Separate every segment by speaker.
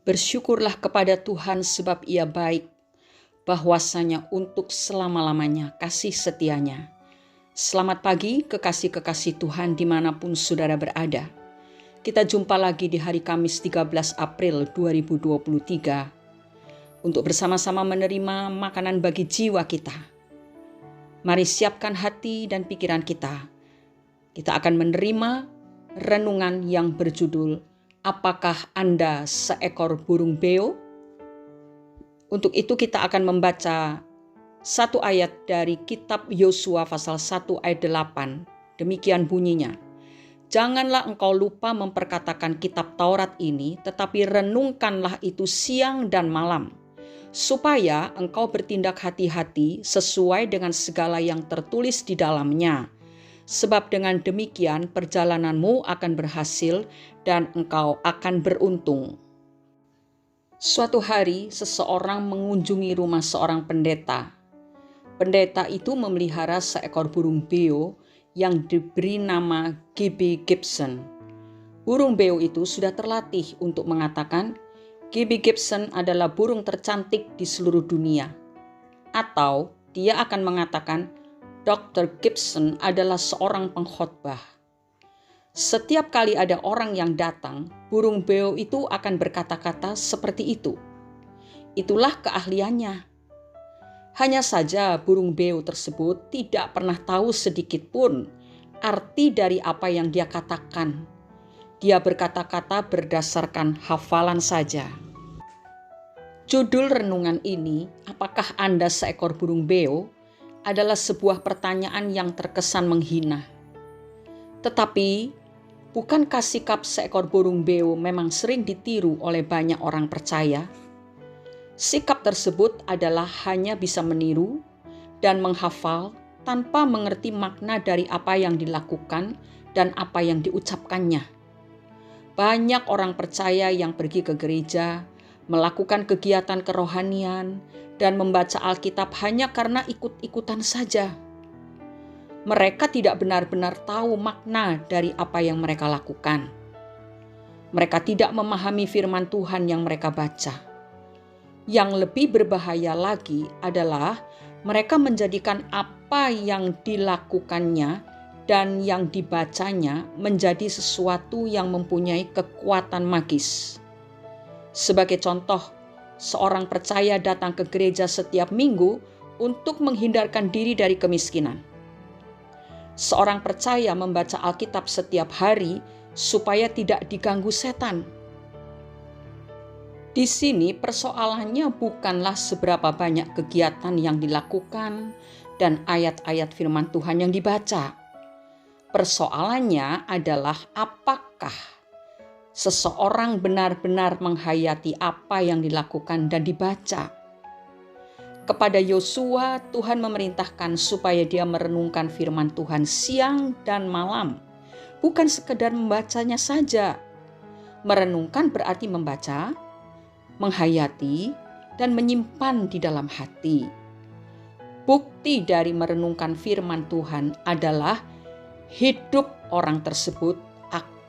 Speaker 1: Bersyukurlah kepada Tuhan sebab Ia baik, bahwasanya untuk selama-lamanya kasih setianya. Selamat pagi kekasih-kekasih Tuhan dimanapun saudara berada. Kita jumpa lagi di hari Kamis 13 April 2023 untuk bersama-sama menerima makanan bagi jiwa kita. Mari siapkan hati dan pikiran kita. Kita akan menerima renungan yang berjudul Apakah Anda seekor burung beo? Untuk itu kita akan membaca satu ayat dari kitab Yosua pasal 1 ayat 8. Demikian bunyinya. Janganlah engkau lupa memperkatakan kitab Taurat ini, tetapi renungkanlah itu siang dan malam, supaya engkau bertindak hati-hati sesuai dengan segala yang tertulis di dalamnya. Sebab dengan demikian perjalananmu akan berhasil dan engkau akan beruntung. Suatu hari seseorang mengunjungi rumah seorang pendeta. Pendeta itu memelihara seekor burung beo yang diberi nama Gibby Gibson. Burung beo itu sudah terlatih untuk mengatakan, Gibby Gibson adalah burung tercantik di seluruh dunia. Atau dia akan mengatakan, Dr. Gibson adalah seorang pengkhotbah. Setiap kali ada orang yang datang, burung beo itu akan berkata-kata seperti itu. Itulah keahliannya. Hanya saja burung beo tersebut tidak pernah tahu sedikit pun arti dari apa yang dia katakan. Dia berkata-kata berdasarkan hafalan saja. Judul renungan ini, apakah Anda seekor burung beo? Adalah sebuah pertanyaan yang terkesan menghina. Tetapi, bukankah sikap seekor burung beo memang sering ditiru oleh banyak orang percaya? Sikap tersebut adalah hanya bisa meniru dan menghafal tanpa mengerti makna dari apa yang dilakukan dan apa yang diucapkannya. Banyak orang percaya yang pergi ke gereja, melakukan kegiatan kerohanian, dan membaca Alkitab hanya karena ikut-ikutan saja. Mereka tidak benar-benar tahu makna dari apa yang mereka lakukan. Mereka tidak memahami firman Tuhan yang mereka baca. Yang lebih berbahaya lagi adalah mereka menjadikan apa yang dilakukannya dan yang dibacanya menjadi sesuatu yang mempunyai kekuatan magis. Sebagai contoh, seorang percaya datang ke gereja setiap minggu untuk menghindarkan diri dari kemiskinan. Seorang percaya membaca Alkitab setiap hari supaya tidak diganggu setan. Di sini persoalannya bukanlah seberapa banyak kegiatan yang dilakukan dan ayat-ayat firman Tuhan yang dibaca. Persoalannya adalah apakah seseorang benar-benar menghayati apa yang dilakukan dan dibaca. Kepada Yosua, Tuhan memerintahkan supaya dia merenungkan firman Tuhan siang dan malam, bukan sekedar membacanya saja. Merenungkan berarti membaca, menghayati, dan menyimpan di dalam hati. Bukti dari merenungkan firman Tuhan adalah hidup orang tersebut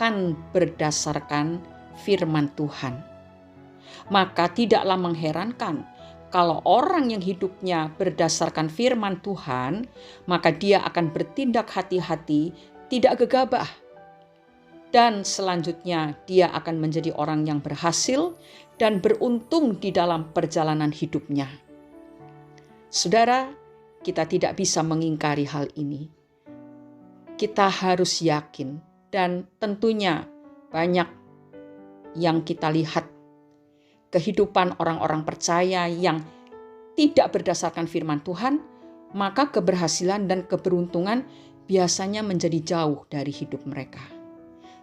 Speaker 1: akan berdasarkan firman Tuhan. Maka tidaklah mengherankan kalau orang yang hidupnya berdasarkan firman Tuhan, maka dia akan bertindak hati-hati, tidak gegabah. Dan selanjutnya dia akan menjadi orang yang berhasil dan beruntung di dalam perjalanan hidupnya. Saudara, kita tidak bisa mengingkari hal ini. Kita harus yakin. Dan tentunya banyak yang kita lihat kehidupan orang-orang percaya yang tidak berdasarkan firman Tuhan, maka keberhasilan dan keberuntungan biasanya menjadi jauh dari hidup mereka.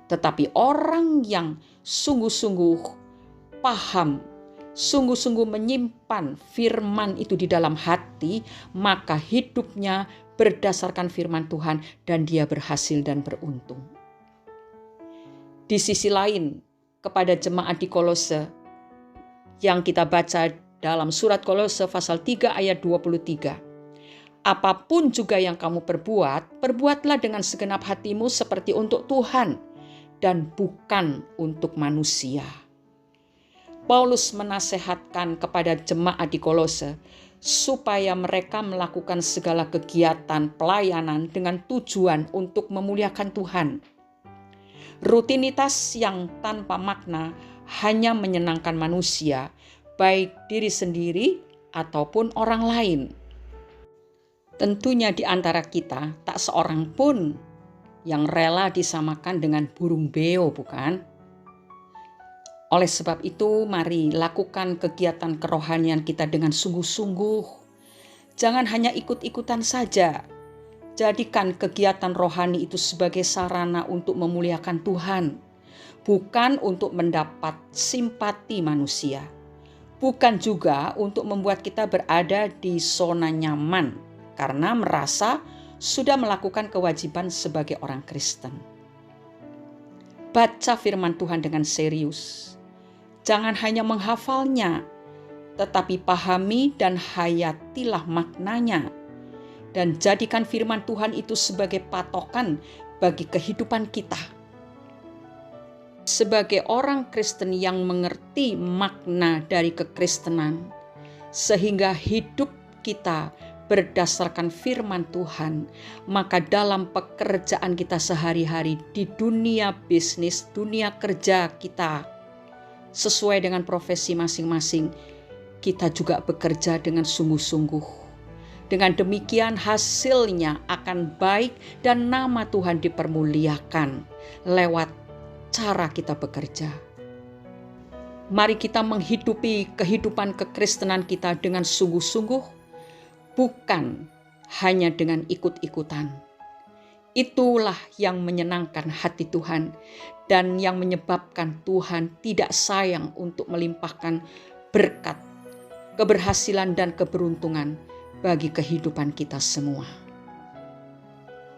Speaker 1: Tetapi orang yang sungguh-sungguh paham, sungguh-sungguh menyimpan firman itu di dalam hati, maka hidupnya berdasarkan firman Tuhan dan dia berhasil dan beruntung. Di sisi lain, kepada jemaat di Kolose yang kita baca dalam surat Kolose pasal 3 ayat 23. Apapun juga yang kamu perbuat, perbuatlah dengan segenap hatimu seperti untuk Tuhan dan bukan untuk manusia. Paulus menasehatkan kepada jemaat di Kolose supaya mereka melakukan segala kegiatan pelayanan dengan tujuan untuk memuliakan Tuhan. Rutinitas yang tanpa makna hanya menyenangkan manusia, baik diri sendiri ataupun orang lain. Tentunya di antara kita tak seorang pun yang rela disamakan dengan burung beo, bukan? Oleh sebab itu, mari lakukan kegiatan kerohanian kita dengan sungguh-sungguh. Jangan hanya ikut-ikutan saja. Jadikan kegiatan rohani itu sebagai sarana untuk memuliakan Tuhan, bukan untuk mendapat simpati manusia, bukan juga untuk membuat kita berada di zona nyaman karena merasa sudah melakukan kewajiban sebagai orang Kristen. Baca firman Tuhan dengan serius. Jangan hanya menghafalnya, tetapi pahami dan hayatilah maknanya. Dan jadikan firman Tuhan itu sebagai patokan bagi kehidupan kita. Sebagai orang Kristen yang mengerti makna dari kekristenan, sehingga hidup kita berdasarkan firman Tuhan, maka dalam pekerjaan kita sehari-hari di dunia bisnis, dunia kerja kita, sesuai dengan profesi masing-masing, kita juga bekerja dengan sungguh-sungguh. Dengan demikian hasilnya akan baik dan nama Tuhan dipermuliakan lewat cara kita bekerja. Mari kita menghidupi kehidupan kekristenan kita dengan sungguh-sungguh, bukan hanya dengan ikut-ikutan. Itulah yang menyenangkan hati Tuhan dan yang menyebabkan Tuhan tidak sayang untuk melimpahkan berkat, keberhasilan dan keberuntungan bagi kehidupan kita semua.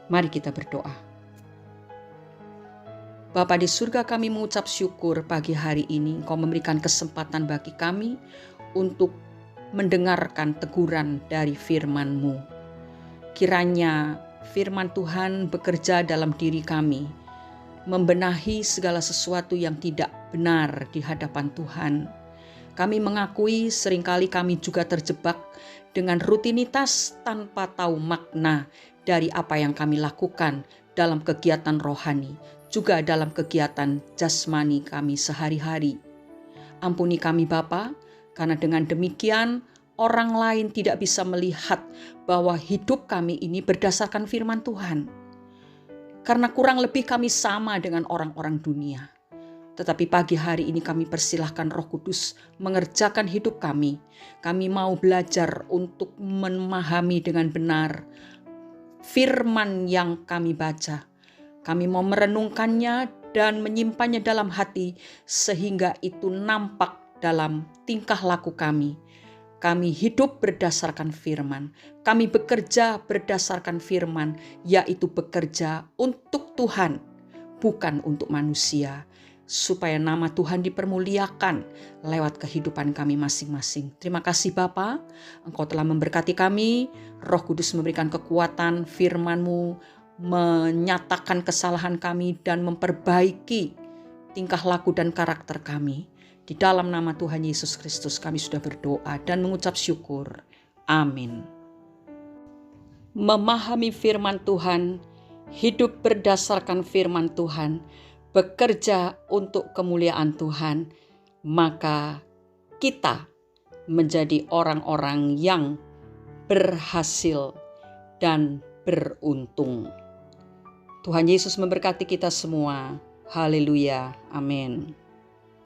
Speaker 1: Mari kita berdoa. Bapa di surga, kami mengucap syukur pagi hari ini Engkau memberikan kesempatan bagi kami untuk mendengarkan teguran dari firman-Mu. Kiranya firman Tuhan bekerja dalam diri kami, membenahi segala sesuatu yang tidak benar di hadapan Tuhan. Kami mengakui seringkali kami juga terjebak dengan rutinitas tanpa tahu makna dari apa yang kami lakukan dalam kegiatan rohani, juga dalam kegiatan jasmani kami sehari-hari. Ampuni kami Bapa, karena dengan demikian orang lain tidak bisa melihat bahwa hidup kami ini berdasarkan firman Tuhan. Karena kurang lebih kami sama dengan orang-orang dunia. Tetapi pagi hari ini kami persilahkan Roh Kudus mengerjakan hidup kami. Kami mau belajar untuk memahami dengan benar firman yang kami baca. Kami mau merenungkannya dan menyimpannya dalam hati sehingga itu nampak dalam tingkah laku kami. Kami hidup berdasarkan firman. Kami bekerja berdasarkan firman, yaitu bekerja untuk Tuhan, bukan untuk manusia. Supaya nama Tuhan dipermuliakan lewat kehidupan kami masing-masing. Terima kasih Bapa, Engkau telah memberkati kami, Roh Kudus memberikan kekuatan, firman-Mu menyatakan kesalahan kami dan memperbaiki tingkah laku dan karakter kami. Di dalam nama Tuhan Yesus Kristus kami sudah berdoa dan mengucap syukur. Amin. Memahami firman Tuhan, hidup berdasarkan firman Tuhan, bekerja untuk kemuliaan Tuhan, maka kita menjadi orang-orang yang berhasil dan beruntung. Tuhan Yesus memberkati kita semua. Haleluya. Amin.